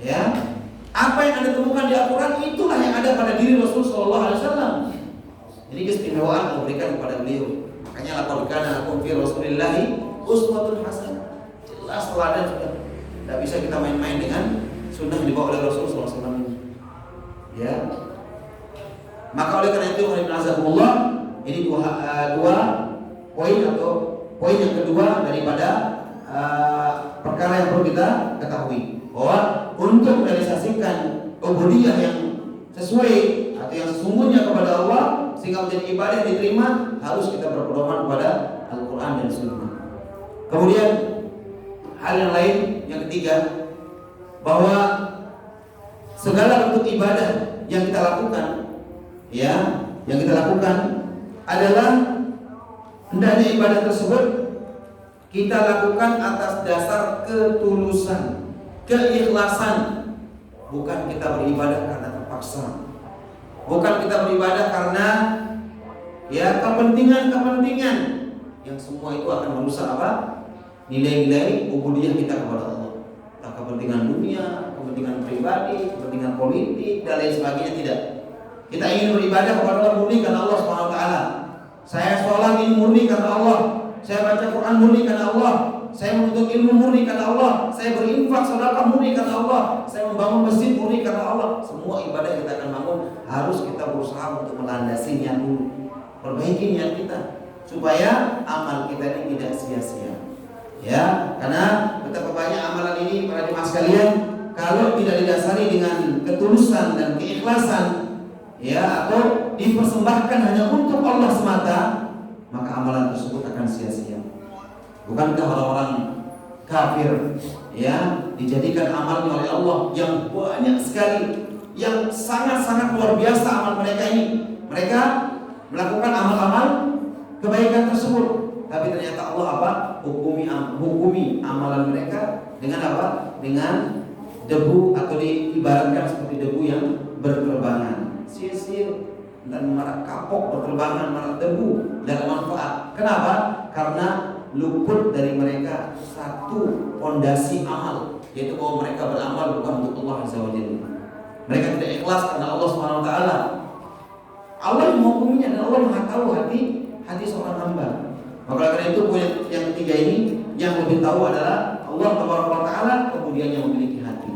Ya. Apa yang Anda temukan di Al-Quran itulah yang ada pada diri Rasul sallallahu alaihi wasallam. Ini keistimewaan yang diberikan kepada beliau. Makanya laqad kana lakum fi Rasulillah uswatun hasanah. Jelas teladan sudah. Tidak bisa kita main-main dengan sunnah yang dibawa oleh Rasul sallallahu alaihi wasallam ini. Ya. Maka oleh karena itu ini dua poin atau poin yang kedua daripada perkara yang perlu kita ketahui, bahwa untuk merealisasikan ubudiyah yang sesuai atau yang sesungguhnya kepada Allah sehingga menjadi ibadah yang diterima, harus kita berpedoman kepada Al-Quran dan Sunnah. Kemudian hal yang lain yang ketiga, bahwa segala bentuk ibadah yang kita lakukan, adalah hendaknya ibadah tersebut kita lakukan atas dasar ketulusan, keikhlasan. Bukan kita beribadah karena terpaksa, bukan kita beribadah karena kepentingan yang semua itu akan merusak apa? Nilai-nilai ubudiyah kita kepada Allah. Entah kepentingan dunia, kepentingan pribadi, kepentingan politik dan lain sebagainya, tidak. Kita ingin beribadah kepada Allah murni karena Allah Subhanahu wa taala. Saya sholat ini murni karena Allah. Saya baca Quran murni karena Allah. Saya menuntut ilmu murni karena Allah. Saya berinfak sedekah murni karena Allah. Saya membangun masjid murni karena Allah. Semua ibadah yang kita akan bangun harus kita berusaha untuk melandasinya dulu. Perbaiki niat kita supaya amal kita ini tidak sia-sia. Ya, karena betapa banyak amalan ini para jemaah sekalian, kalau tidak didasari dengan ketulusan dan keikhlasan, atau dipersembahkan hanya untuk Allah semata, maka amalan tersebut akan sia-sia. Bukankah orang-orang kafir dijadikan amalnya oleh Allah yang banyak sekali, yang sangat-sangat luar biasa amal mereka ini. Mereka melakukan amal-amal kebaikan tersebut, tapi ternyata Allah apa? Hukumi amalan mereka dengan apa? Dengan debu, atau diibaratkan seperti debu yang berterbangan, sia-sia dan marak kapok berterbangan, marak debu dan manfaat. Kenapa? Karena luput dari mereka satu pondasi amal, yaitu bahwa mereka beramal bukan untuk Allah Azza wa Jalla. Mereka tidak ikhlas karena Allah Subhanahu wa taala. Allah yang menghukuminya dan Allah Maha tahu hati seorang hamba. Maka karena itu poin yang ketiga ini yang lebih tahu adalah Allah Subhanahu wa taala, kemudian yang memiliki hati.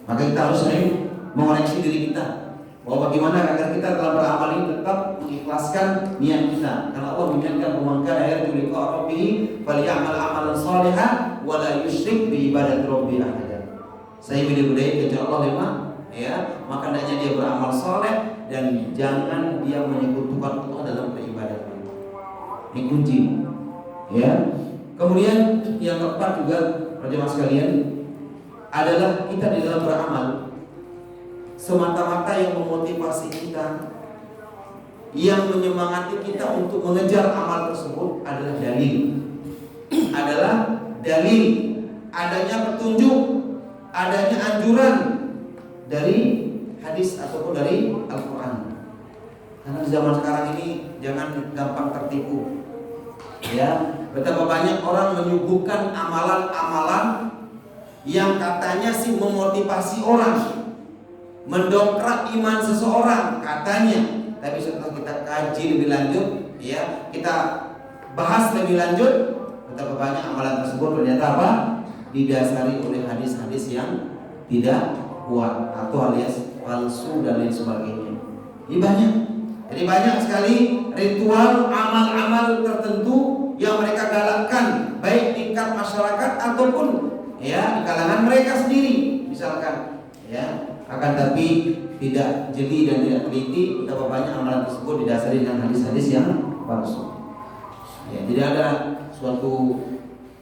Maka kita harus sering mengoreksi diri kita bahwa bagaimana agar kita dalam beramal ini tetap mengikhlaskan niat kita. Karena Allah mengingatkan pemangkana yarju liqa rabbih falyamal amalan shalihan wa la yusyrik bi ibadati rabbih ahada. Saya pilih budaya kejar Allah 5, ya, maka hendaknya dia beramal saleh dan jangan dia menyekutukan Allah dalam peribadatan. Ini kunci, ya. Kemudian yang keempat juga, jemaah sekalian, adalah kita di dalam beramal semata-mata yang memotivasi kita, yang menyemangati kita untuk mengejar amal tersebut adalah dalil adanya petunjuk, adanya anjuran dari hadis ataupun dari Al-Quran. Karena di zaman sekarang ini jangan gampang tertipu, ya. Betapa banyak orang menyuguhkan amalan-amalan yang katanya sih memotivasi orang, mendongkrak iman seseorang katanya, tapi setelah kita kaji lebih lanjut, ya, kita bahas lebih lanjut, betapa banyak amalan tersebut ternyata apa? Didasari oleh hadis-hadis yang tidak kuat atau alias palsu dan lain sebagainya. Ini banyak. Jadi banyak sekali ritual amal-amal tertentu yang mereka galakkan, baik tingkat masyarakat ataupun, ya, di kalangan mereka sendiri misalkan, ya. Akan tapi tidak jeli dan tidak teliti betapa banyak amalan tersebut didasari dengan hadis-hadis yang palsu. Ya, tidak ada suatu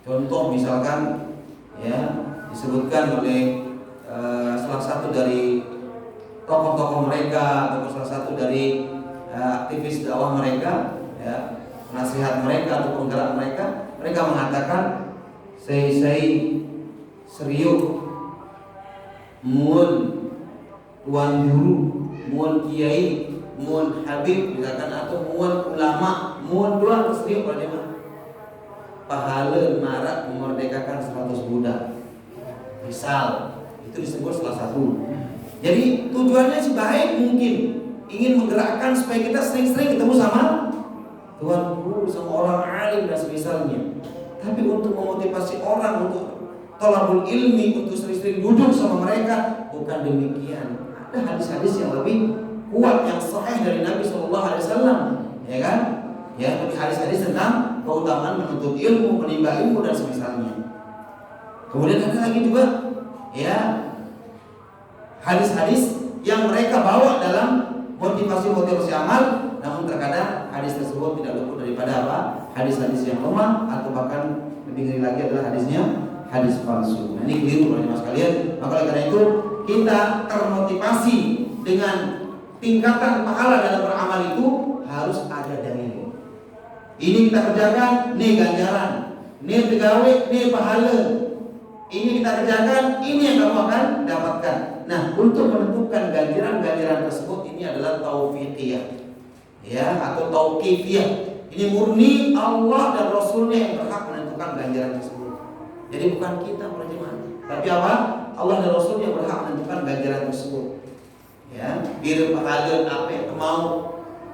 contoh misalkan, ya, disebutkan oleh salah satu dari tokoh-tokoh mereka atau salah satu dari aktivis dakwah mereka, ya, nasihat mereka atau penggerak mereka mengatakan saya serius mun tuan guru, mun kiai, mun habib misalkan, atau mun ulama, mun dua serius pada mana pahala marak memerdekakan 100 budak misal, itu disebut salah satu. Jadi tujuannya sih baik, mungkin ingin menggerakkan supaya kita sering-sering ketemu sama tuan guru, sama orang alim dan semisalnya. Tapi untuk memotivasi orang untuk thalabul ilmi, untuk sering-sering duduk sama mereka, bukan demikian. Ada hadis-hadis yang lebih kuat yang sahih dari Nabi SAW, ya kan? Ya, seperti hadis-hadis tentang keutamaan menuntut ilmu, menimba ilmu dan semisalnya. Kemudian ada lagi juga, ya, hadis-hadis yang mereka bawa dalam motivasi amal, namun terkadang hadis tersebut tidak luput daripada apa? Hadis-hadis yang lemah, atau bahkan lebih ngeri lagi adalah hadis palsu. Nah, ini keliru teman-teman sekalian. Maka karena itu kita termotivasi dengan tingkatan pahala dalam beramal itu harus ada dalil. Ini kita kerjakan, nih ganjaran, nih tegawe, nih pahala. Ini kita kerjakan, ini yang kamu akan dapatkan. Nah, untuk menentukan ganjaran-ganjaran tersebut, ini adalah taufiqiyah, ya, atau tauqifiyah. Ini murni Allah dan Rasulnya yang berhak menentukan ganjaran tersebut. Jadi bukan kita para jemaah, tapi apa? Allah dan Rasul yang berhak menentukan ganjaran tersebut. Ya, biar pahala apa yang mau.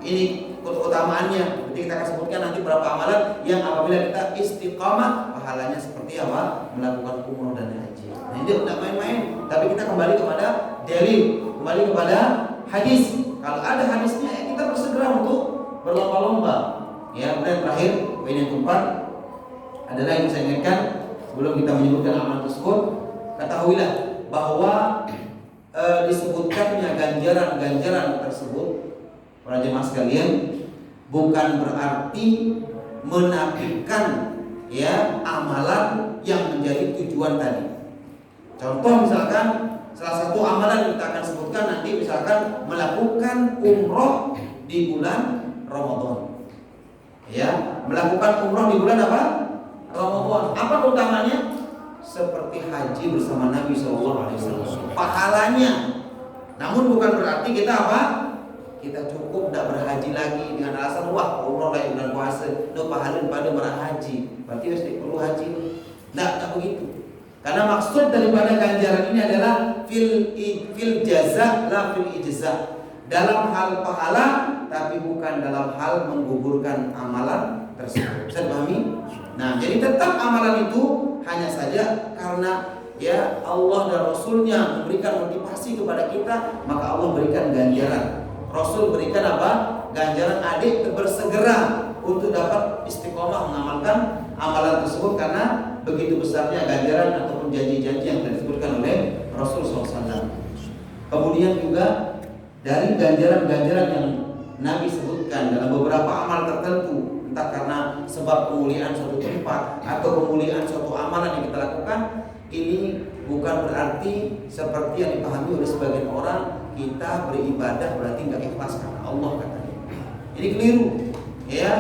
Ini keutamaannya. Nanti kita akan sebutkan nanti berapa amalan yang apabila kita istiqamah pahalanya seperti apa? Melakukan umroh dan haji. Nah, ini tidak main-main. Tapi kita kembali kepada dalil, kembali kepada hadis. Kalau ada hadisnya, ya kita bersegera untuk berlomba-lomba. Ya, kemudian terakhir poin yang keempat adalah yang saya ingatkan sebelum kita menyebutkan amalan tersebut, ketahuilah bahwa disebutkannya ganjaran-ganjaran tersebut, para jemaah sekalian, bukan berarti menafikan, ya, amalan yang menjadi tujuan tadi. Contoh misalkan salah satu amalan yang kita akan sebutkan nanti misalkan melakukan umroh di bulan Ramadan. Ya, melakukan umroh di bulan apa? Ramadan. Apa keutamanya? Seperti haji bersama Nabi SAW. Pahalanya. Namun bukan berarti kita apa? Kita cukup tidak berhaji lagi dengan alasan wah umroh lagi bulan puasa, no pahalin pada berhaji. Berarti harus perlu haji. Tidak begitu. Karena maksud daripada ganjaran ini adalah fil jaza la fil ijza. Dalam hal pahala tapi bukan dalam hal menggugurkan amalan tersebut. Bisa dipahami? Nah, jadi tetap amalan itu hanya saja karena ya Allah dan Rasulnya memberikan motivasi kepada kita, maka Allah berikan ganjaran. Rasul berikan apa? Ganjaran adik bersegera untuk dapat istiqomah mengamalkan amalan tersebut karena begitu besarnya ganjaran ataupun janji-janji yang disebutkan oleh Rasul SAW. Kemudian juga dari ganjaran-ganjaran yang Nabi sebutkan dalam beberapa amal tertentu, entah karena sebab kemuliaan suatu tempat atau kemuliaan suatu amalan yang kita lakukan, ini bukan berarti seperti yang dipahami oleh sebagian orang kita beribadah berarti nggak ikhlas karena Allah katanya. Ini keliru, ya.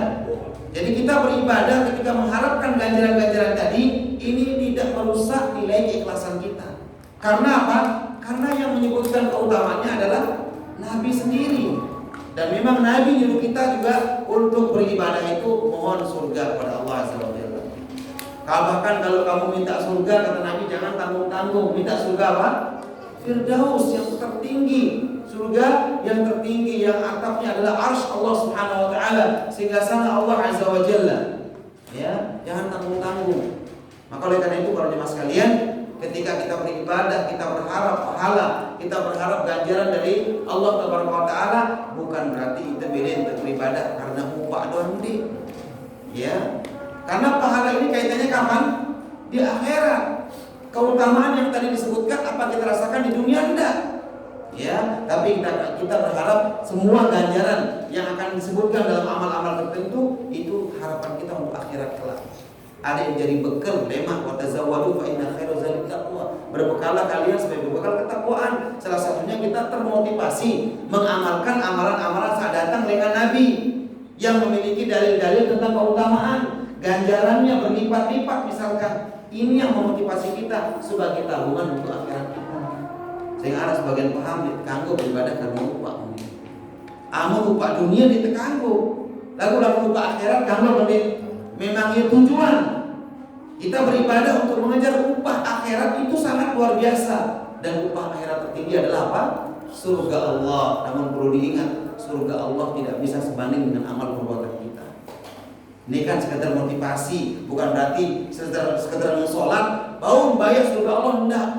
Jadi kita beribadah ketika mengharapkan ganjaran-ganjaran tadi, ini tidak merusak nilai keikhlasan kita. Karena apa? Karena yang menyebutkan keutamaannya adalah Nabi sendiri. Dan memang Nabi nyuruh kita juga untuk beribadah itu mohon surga kepada Allah Azza wa Jalla. Bahkan kalau kamu minta surga, kata Nabi, jangan tanggung-tanggung. Minta surga apa? Firdaus yang tertinggi. Surga yang tertinggi, yang atapnya adalah arsy Allah Subhanahu wa taala, sehingga sana Allah Azza wa Jalla. Ya, jangan tanggung-tanggung. Maka oleh karena itu para jemaah sekalian, ketika kita beribadah, kita berharap pahala, kita berharap ganjaran dari Allah Taala, bukan berarti kita pilih untuk beribadah karena upah doang deh. Ya. Karena pahala ini kaitannya kapan? Di akhirat. Keutamaan yang tadi disebutkan apa kita rasakan di dunia enggak? Ya, tapi kita berharap semua ganjaran yang akan disebutkan dalam amal-amal tertentu itu harapan kita untuk akhirat kelak. Ada yang jadi bekal, lemah wa tazawwadu fa inna khairaz zadi taqwa. Berbekalah kalian sebagai bekal ketakwaan. Salah satunya kita termotivasi mengamalkan amalan-amalan saat datang dengan Nabi yang memiliki dalil-dalil tentang keutamaan. Ganjarannya berlipat-lipat misalkan. Ini yang memotivasi kita sebagai tabungan untuk akhirat kita. Sehingga ada sebagian paham dikanggo beribadah karena upah. Amun upah dunia ditekanggo. Lalu upah akhirat kanggo memang itu tujuan. Kita beribadah untuk mengejar upah akhirat itu sangat luar biasa. Dan upah akhirat tertinggi adalah apa? Surga Allah. Namun perlu diingat, surga Allah tidak bisa sebanding dengan amal perbuatan kita. Ini kan sekedar motivasi, bukan berarti sekedar mensolat, bau bayar surga Allah, enggak.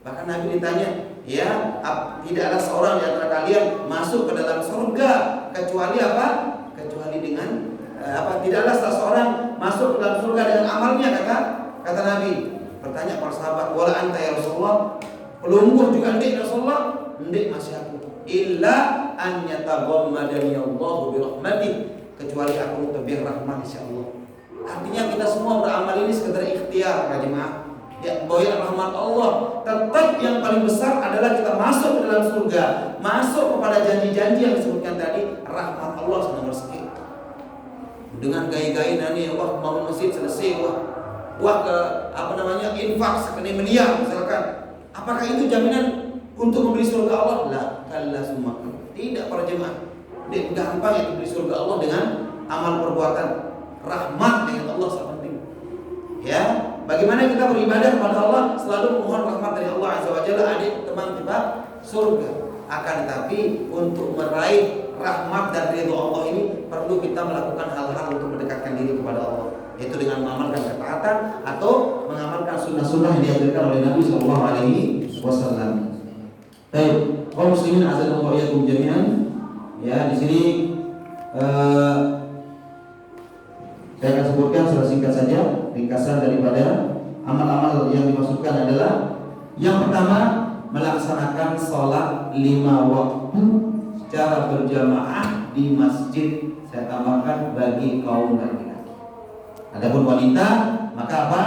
Bahkan Nabi ditanya, ya, tidak ada seorang di antara kalian masuk ke dalam surga kecuali apa? Kecuali dengan apa? Tidak ada seorang masuk ke dalam surga dengan amalnya, kata Nabi. Bertanya para sahabat, wala anta ya Rasulullah? Pelungguh juga enggak Rasulullah? Enggak masih aku. Illa an yataghammadani Allah bi rahmatih. Kecuali aku lebih rahmat insyaallah. Artinya kita semua beramal ini sekedar ikhtiar ya jemaah. Ya, bahwa rahmat Allah tetap yang paling besar adalah kita masuk ke dalam surga, masuk kepada janji-janji yang disebutkan tadi, rahmat Allah nomor sekian. Dengan gaya-gaya nani, wah bangun masjid selesai, wah ke infak sekian miliar misalkan. Apakah itu jaminan untuk membeli surga Allah? La, kalla summa. Tidak para jemaah. Tidak gampang itu beli surga Allah dengan amal perbuatan. Rahmat dengan Allah sangat penting. Ya, bagaimana kita beribadah kepada Allah selalu memohon rahmat dari Allah Azza wa Jalla, adik teman kita surga. Akan tetapi untuk meraih rahmat dan ridho Allah ini perlu kita melakukan hal-hal untuk mendekatkan diri kepada Allah, yaitu dengan mengamalkan ketaatan atau mengamalkan sunnah-sunnah yang diajarkan oleh Nabi Sallallahu Alaihi Wasallam. Baik, kaum muslimin azza wa jalla jami'an. Ya, di sini saya akan sebutkan secara singkat saja ringkasan daripada amal-amal yang dimaksudkan adalah yang pertama melaksanakan sholat 5 waktu secara berjamaah di masjid. Saya tambahkan bagi kaum laki-laki. Adapun wanita maka apa?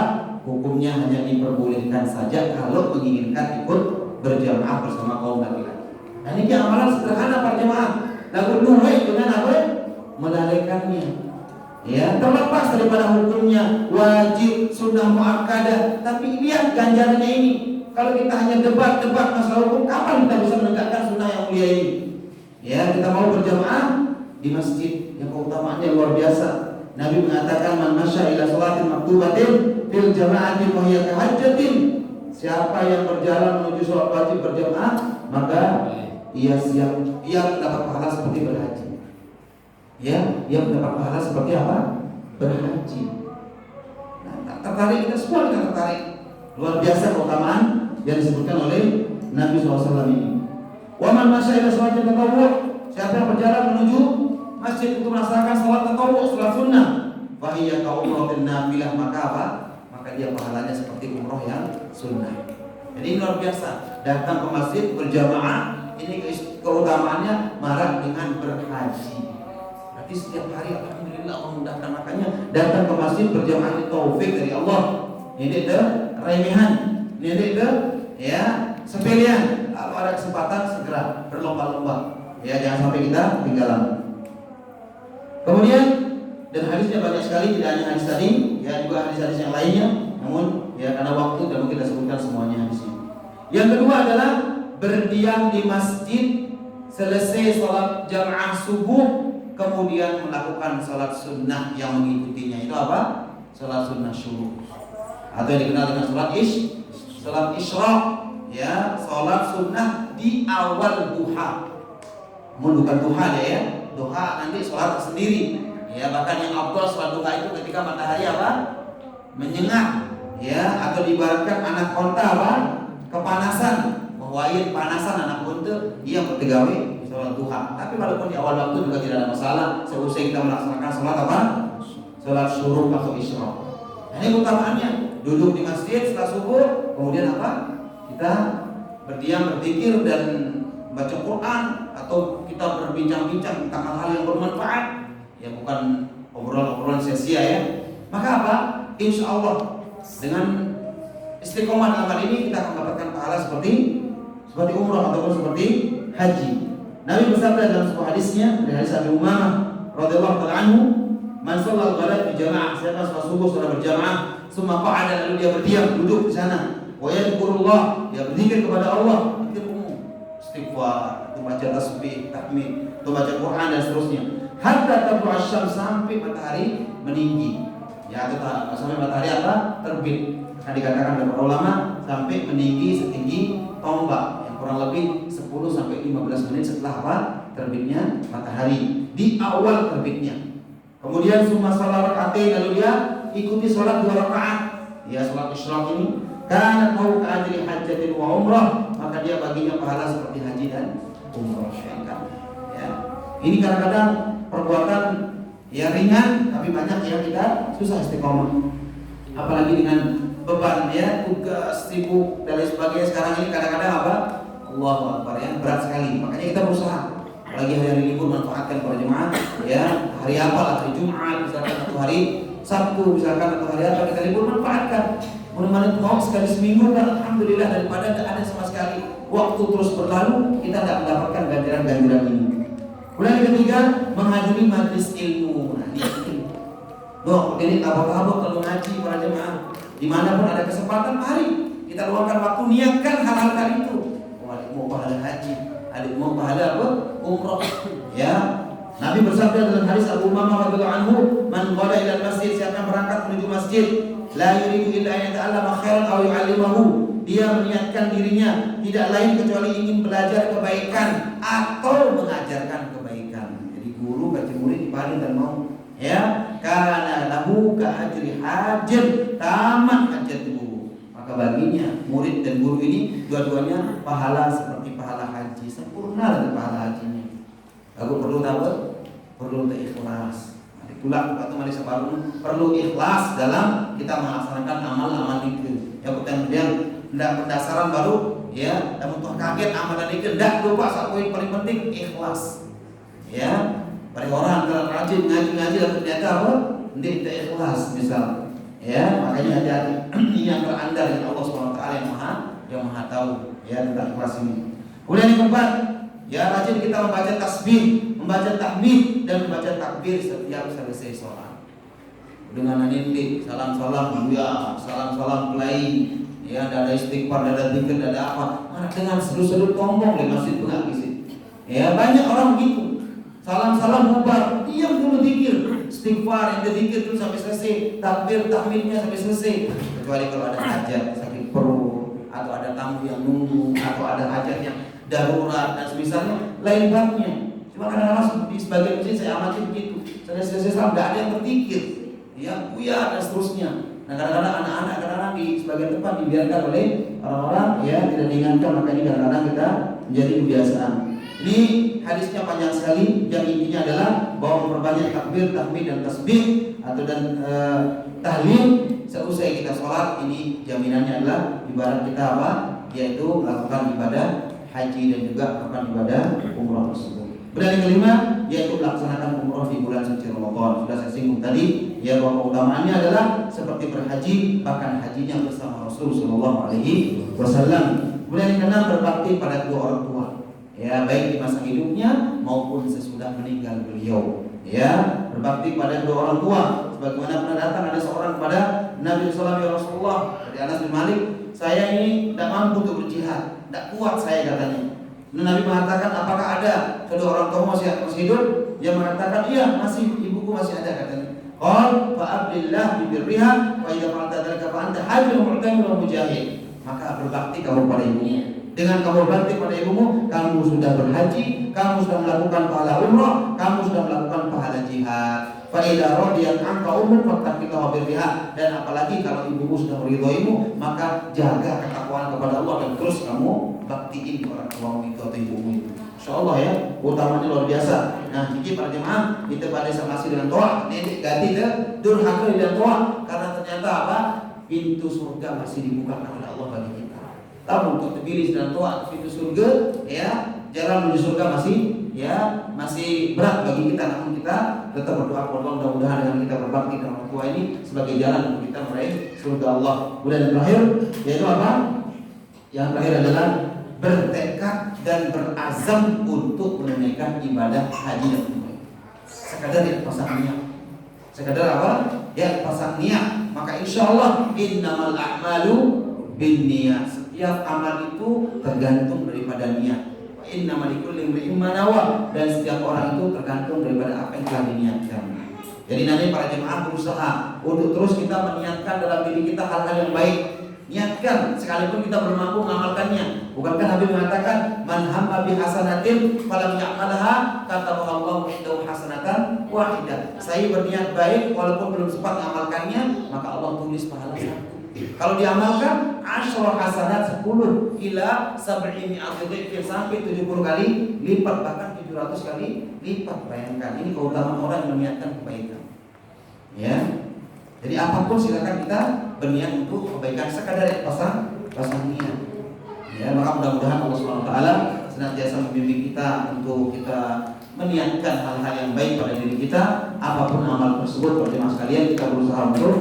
hukumnya hanya diperbolehkan saja kalau menginginkan ikut berjamaah bersama kaum laki-laki. Nah, ini amalan sederhana para jemaah. Lalu nuwai dengan apa? Melalaikannya. Ya, terlepas daripada hukumnya wajib, sunnah muakkadah, tapi lihat ganjarannya ini. Kalau kita hanya debat-debat masalah hukum, kapan kita bisa menegakkan sunnah yang mulia ini? Ya, kita mau berjamaah di masjid yang keutamaannya luar biasa. Nabi mengatakan man masya ila sholatin maktubatin fil jama'ati fa hiya kahajjatin. Siapa yang berjalan menuju sholat wajib berjamaah, maka ia mendapat pahala seperti berhaji. Ya, ia mendapat pahala seperti apa? Berhaji. Nah, tertarik kita semua, kita tertarik. Luar biasa keutamaan yang disebutkan oleh Nabi SAW ini. Wa man masya ila sholatin tatawwu. Siapa yang berjalan menuju masjid untuk melaksanakan salat tatawwu, salat sunnah, fa hiya ka umratin nafilah, maka apa? Maka dia pahalanya seperti umroh yang sunnah. Jadi luar biasa. Datang ke masjid berjamaah, ini keutamaannya marak dengan berhaji. Berarti setiap hari alhamdulillah Allah mudahkan, makanya datang ke masjid berjamaah ini taufik dari Allah. Ini itu remehan, ini itu ya sepelean. Kalau ada kesempatan segera berlomba-lomba. Ya, jangan sampai kita ketinggalan. Kemudian dan hadisnya banyak sekali, tidak hanya hadis tadi, ya juga hadis-hadis yang lainnya. Namun ya karena waktu dan mungkin kita sebutkan semuanya hadisnya. Yang kedua adalah berdiam di masjid selesai sholat jamaah subuh, kemudian melakukan sholat sunnah yang mengikutinya. Itu apa? Sholat sunnah syuruk, atau yang dikenal dengan sholat isyraq. Ya, sholat sunnah di awal duha. Bukan duha ya. Duha nanti sholat sendiri. Ya, bahkan yang afdal sholat duha itu ketika matahari apa? Menyengat. Ya, atau diibaratkan anak onta apa? Kepanasan. Mengwain panasan anak unta, dia bertegawe sholat duha. Tapi walaupun di awal waktu juga tidak ada masalah. Seusai kita melaksanakan sholat apa? Sholat syuruk atau isyraq. Nah, ini utamaannya. Duduk di masjid setelah subuh, kemudian apa? Kita berdiam, berzikir dan baca Quran, atau kita berbincang-bincang tentang hal-hal yang bermanfaat, ya bukan obrolan-obrolan sia-sia ya. Maka apa? Insya Allah dengan istiqomah dalam hal ini kita akan mendapatkan pahala seperti umrah ataupun seperti haji. Nabi bersabda dalam sebuah hadisnya dari hadis Abu Umamah radhiyallahu taala anhu, man shallal ghadat bi jamaah, siapa sholat subuh sudah berjamaah, summa qa'ada, lalu dia berdiam, duduk di sana, wa yadhkurullah, dia berzikir kepada Allah, zikir umum, istighfar, baca tasbih, tahmid, baca Quran dan seterusnya. Hatta tatlu asy-syams, sampai matahari meninggi. Ya, atau sampai matahari apa? Terbit. Akan dikatakan oleh para ulama sampai meninggi setinggi tombak, yang kurang lebih 10 sampai 15 menit setelah apa? Terbitnya matahari, di awal terbitnya. Kemudian summa shalat rakaatain, lalu dia ikuti sholat 2 rakaat. Ya, sholat isyraq ini karena mau ke ajri hajjatin wa umrah, maka dia baginya pahala seperti haji dan umrah. Ya. Ini kadang-kadang perbuatan ya ringan, tapi banyak yang kita susah istiqomah. Apalagi dengan beban ya, tugas, sibuk dan lain sebagainya. Sekarang ini kadang-kadang apa? Allahu Akbar ya, berat sekali. Makanya kita berusaha. Apalagi hari libur, manfaatkan para jemaah. Ya, hari apa? Hari Jumat misalkan, atau hari Sabtu misalkan, atau hari apa kita libur, manfaatkan. Mudah-mudahan mau sekali seminggu kan, alhamdulillah, daripada tidak ada sama sekali. Waktu terus berlalu, kita tidak mendapatkan ganjaran-ganjaran ini. Kemudian yang ketiga, menghadiri majlis ilmu. Nah, ini abang-abang kalau ngaji para jemaah, dimanapun ada kesempatan, mari kita luangkan waktu, niatkan hal-hal tadi itu. Adik mau pahala haji, adik mau pahala apa? Umrah. Ya, Nabi bersabda dalam hadis Abu Umamah radhiyallahu anhu, man qala ila masjid, siapa yang berangkat menuju masjid, la yuridu illa an yata'allama khairan aw yu'allimahu, dia meniatkan dirinya tidak lain kecuali ingin belajar kebaikan atau mengajarkan kebaikan. Jadi guru kaji murid dipadu dan mau, ya, kana lahu ka ajri hajjin tamat hajat guru, maka baginya murid dan guru ini dua-duanya pahala seperti pahala haji, sempurna dengan pahala hajinya. Aku perlu tahu, perlu ikhlas. Itulah atau mari separuh perlu ikhlas dalam kita melaksanakan amal-amal itu. Ya, bukan yang tidak pendasaran baru, ya, dan untuk kaget amalan itu tidak lupa satu poin paling penting, ikhlas. Ya, pada orang antara rajin ngaji dan ternyata apa? Tidak ikhlas misal. Ya, makanya hati-hati. Ini yang terandar dengan Allah SWT yang maha tahu ya tentang ikhlas ini. Kemudian yang keempat, ya rajin kita membaca tasbih, membaca tahmid dan membaca takbir setiap selesai sholat. Dengan nanti salam-salam ya, salam-salam lain, ya ada istighfar, ada zikir, ada apa? Mana dengan seru-seru tombol di masjid pun nggak bisa. Ya banyak orang begitu. Salam-salam bubar, diam dulu zikir, istighfar, ada zikir dulu sampai selesai, takbir, tahmidnya sampai selesai. Kecuali kalau ada hajat, sakit perut, atau ada tamu yang nunggu, atau ada hajat yang darurat dan semisalnya, lain babnya. Cuma kadang-kadang di sebagian masjid saya amati begitu, selesai salam nggak ada yang berzikir, ya buya dan seterusnya. Nah kadang-kadang anak-anak kadang-kadang di sebagian tempat dibiarkan oleh orang-orang ya tidak diingatkan, maka ini kadang-kadang kita menjadi kebiasaan. Ini hadisnya panjang sekali, yang intinya adalah bahwa memperbanyak takbir, tahmid dan tasbih atau dan tahlil seusai kita sholat. Ini jaminannya adalah ibarat kita apa? Yaitu melakukan ibadah haji dan juga melakukan ibadah umrah tersebut. Kemudian yang kelima yaitu melaksanakan umrah di bulan suci Ramadan. Sudah saya singgung tadi, ya bahwa keutamaannya adalah seperti berhaji, bahkan hajinya bersama Rasulullah Shallallahu Alaihi Wasallam. Kemudian yang keenam berbakti pada kedua orang tua, ya baik di masa hidupnya maupun sesudah meninggal beliau. Ya berbakti pada kedua orang tua, sebagaimana pernah datang ada seorang kepada Nabi Sallallahu Alaihi Wasallam dari Anas bin Malik, saya ini tidak mampu untuk berjihad, tidak kuat saya katanya. Nabi mengatakan, apakah ada kedua orang tua masih hidup? Dia mengatakan, iya masih, ibuku masih ada katanya. Qal fa'abdillah bibirriha wa idza fa'alta dzalika fa anta hajjun mu'tamir mujahid. Maka berbakti kamu pada ibumu. Dengan kamu berbakti pada ibumu, kamu sudah berhaji, kamu sudah melakukan pahala umrah, kamu sudah melakukan pahala jihad. Fa idza radiyat anka ummuk fattaqillaha birriha. Dan apalagi kalau ibumu sudah meridhoimu, maka jaga ketakwaan kepada Allah dan terus kamu baktiin orang tuamu itu atau ibumu itu. Insyaallah ya, utamanya luar biasa. Nah, jadi para jemaah kita pada masih dengan toa, nenek ganti ke durhaka dengan toa, karena ternyata apa? Pintu surga masih dibukakan oleh Allah bagi kita. Tapi untuk terpilih dan toa pintu surga, ya jalan menuju surga masih berat bagi kita, namun kita tetap berdoa kepada Allah mudah-mudahan dengan kita berbakti dengan orang tua ini sebagai jalan untuk kita meraih surga Allah. Kemudian yang terakhir yaitu apa? Yang terakhir adalah bertekad dan berazam untuk menunaikan ibadah haji dan umrah. Sekadar ya pasang niat. Sekadar apa? Ya pasang niat. Maka insya Allah innamal a'malu binniyat. Setiap amal itu tergantung daripada niat. Innamal likulli imri'in ma nawa, dan setiap orang itu tergantung daripada apa yang telah diniatkan. Jadi nanti para jemaah berusaha untuk terus kita meniatkan dalam diri kita hal-hal yang baik. Niatkan sekalipun kita belum mampu mengamalkannya. Bukankah Nabi mengatakan man hamma bi hasanatin falam ya'malha katabaha Allahu indahu hasanatan wahidah. Saya berniat baik walaupun belum sempat mengamalkannya, maka Allah tulis pahala satu. Kalau diamalkan 10 hasanat 10 ila 70 dhifin, sampai 70 kali lipat, bahkan 700 kali lipat. Bayangkan ini keutamaan orang yang meniatkan kebaikan. Ya. Jadi apapun silakan kita berniat untuk kebaikan, sekadar pasang niat. Ya, maka mudah-mudahan Allah SWT senantiasa membimbing kita untuk kita meniatkan hal-hal yang baik pada diri kita. Apapun amal tersebut, para jemaah sekalian, kita berusaha untuk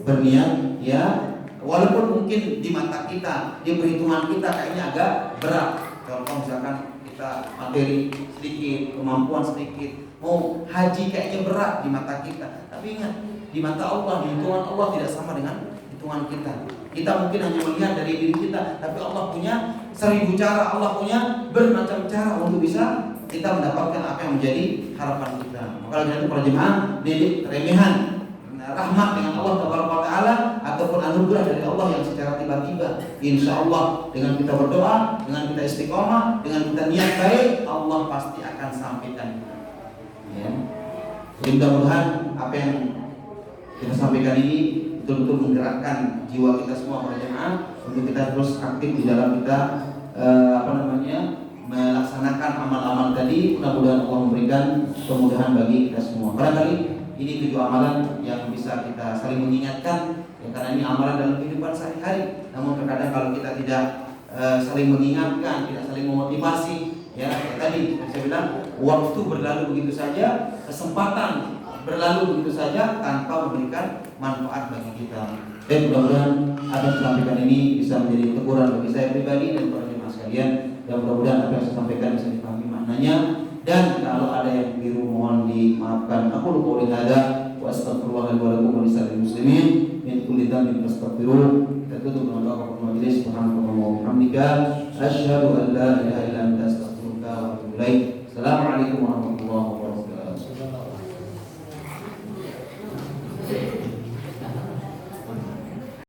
berniat, ya. Walaupun mungkin di mata kita, di perhitungan kita kayaknya agak berat. Kalau misalkan kita materi sedikit, kemampuan sedikit, mau haji kayaknya berat di mata kita. Tapi ingat, di mata Allah, di hitungan Allah tidak sama dengan hitungan kita. Kita mungkin hanya melihat dari diri kita, tapi Allah punya 1000 cara, Allah punya bermacam cara untuk bisa kita mendapatkan apa yang menjadi harapan kita. Maka oleh itu para jemaah, didik remehan rahmat dengan Allah Taala ataupun anugerah dari Allah yang secara tiba-tiba. Insya Allah dengan kita berdoa, dengan kita istiqomah, dengan kita niat baik, Allah pasti akan sampaikan. Ya. Mudah-mudahan apa yang kita sampaikan ini betul-betul menggerakkan jiwa kita semua para jemaah untuk kita terus aktif di dalam kita melaksanakan amal-amal tadi. Mudah-mudahan Allah memberikan kemudahan bagi kita semua. Barangkali ini 7 amalan yang bisa kita saling mengingatkan, ya, karena ini amalan dalam kehidupan sehari-hari. Namun terkadang kalau kita tidak saling mengingatkan, tidak saling memotivasi, ya tadi saya bilang waktu berlalu begitu saja, kesempatan berlalu begitu saja tanpa memberikan manfaat bagi kita. Dan mudah-mudahan apa yang saya sampaikan ini bisa menjadi teguran bagi saya pribadi dan para jemaah sekalian. Dan mudah-mudahan apa yang saya sampaikan bisa dipahami maknanya. Dan kalau ada yang keliru mohon dimaafkan. Aku lupa oleh hada wa astaghfirullahaladzim wa lakum wa lisa'il muslimin min kulli dhanbin fastaghfiruh. Kita tutup dengan doa majelis. Subhanallah wa bihamdika asyhadu an la ilaha illa anta astaghfiruka wa atubu ilaik. Assalamualaikum warahmatullahi wabarakatuh.